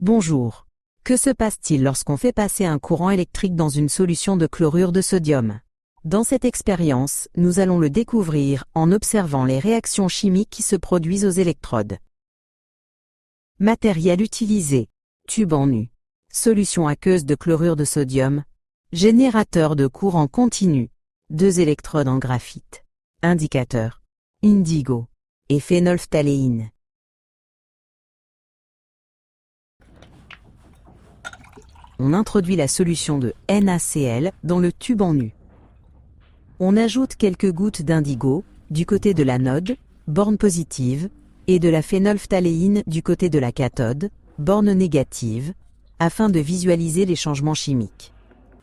Bonjour. Que se passe-t-il lorsqu'on fait passer un courant électrique dans une solution de chlorure de sodium? Dans cette expérience, nous allons le découvrir en observant les réactions chimiques qui se produisent aux électrodes. Matériel utilisé. Tube en U. Solution aqueuse de chlorure de sodium. Générateur de courant continu. 2 électrodes en graphite. Indicateur. Indigo. Et phénolphtaléine. On introduit la solution de NaCl dans le tube en U. On ajoute quelques gouttes d'indigo du côté de l'anode, borne positive, et de la phénolphtaléine du côté de la cathode, borne négative, afin de visualiser les changements chimiques.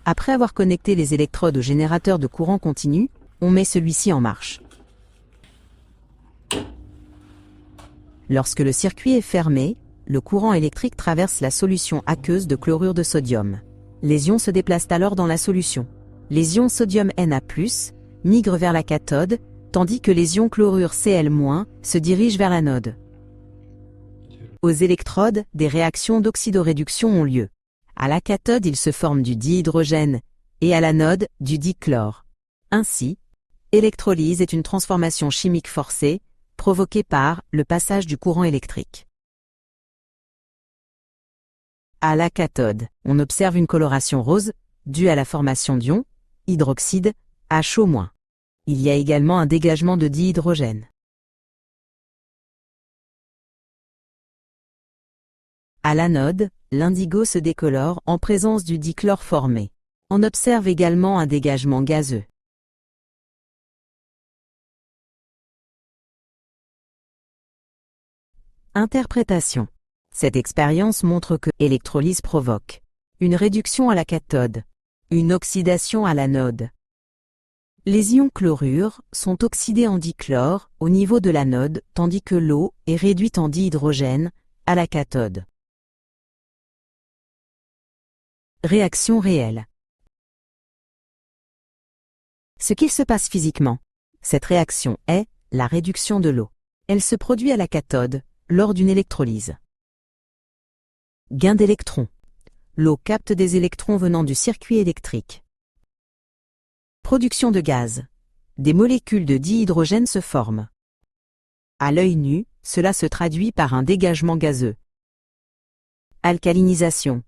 Après avoir connecté les électrodes au générateur de courant continu, on met celui-ci en marche. Lorsque le circuit est fermé, le courant électrique traverse la solution aqueuse de chlorure de sodium. Les ions se déplacent alors dans la solution. Les ions sodium Na+, migrent vers la cathode, tandis que les ions chlorure Cl- se dirigent vers l'anode. Aux électrodes, des réactions d'oxydoréduction ont lieu. À la cathode, il se forme du dihydrogène et à l'anode, du dichlore. Ainsi, électrolyse est une transformation chimique forcée, provoquée par le passage du courant électrique. À la cathode, on observe une coloration rose, due à la formation d'ions, hydroxyde, HO-. Il y a également un dégagement de dihydrogène. À l'anode, l'indigo se décolore en présence du dichlore formé. On observe également un dégagement gazeux. Interprétation. Cette expérience montre que l'électrolyse provoque une réduction à la cathode, une oxydation à l'anode. Les ions chlorure sont oxydés en dichlore au niveau de l'anode, tandis que l'eau est réduite en dihydrogène à la cathode. Réaction réelle. Ce qu'il se passe physiquement. Cette réaction est la réduction de l'eau. Elle se produit à la cathode lors d'une électrolyse. Gain d'électrons. L'eau capte des électrons venant du circuit électrique. Production de gaz. Des molécules de dihydrogène se forment. À l'œil nu, cela se traduit par un dégagement gazeux. Alcalinisation.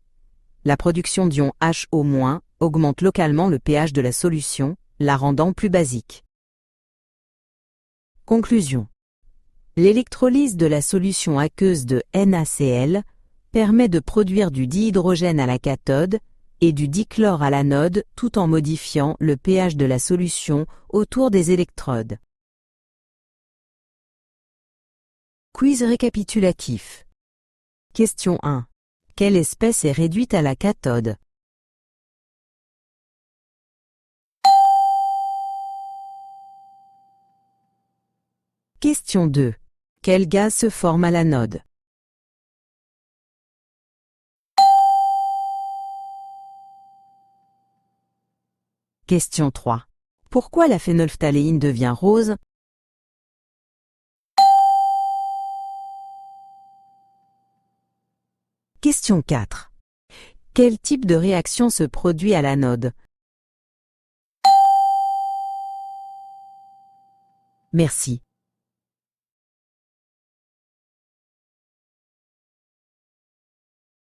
La production d'ions HO- augmente localement le pH de la solution, la rendant plus basique. Conclusion. L'électrolyse de la solution aqueuse de NaCl permet de produire du dihydrogène à la cathode et du dichlore à l'anode tout en modifiant le pH de la solution autour des électrodes. Quiz récapitulatif. Question 1. Quelle espèce est réduite à la cathode? Question 2. Quel gaz se forme à l'anode? Question 3. Pourquoi la phénolphtaléine devient rose? Question 4. Quel type de réaction se produit à l'anode? Merci.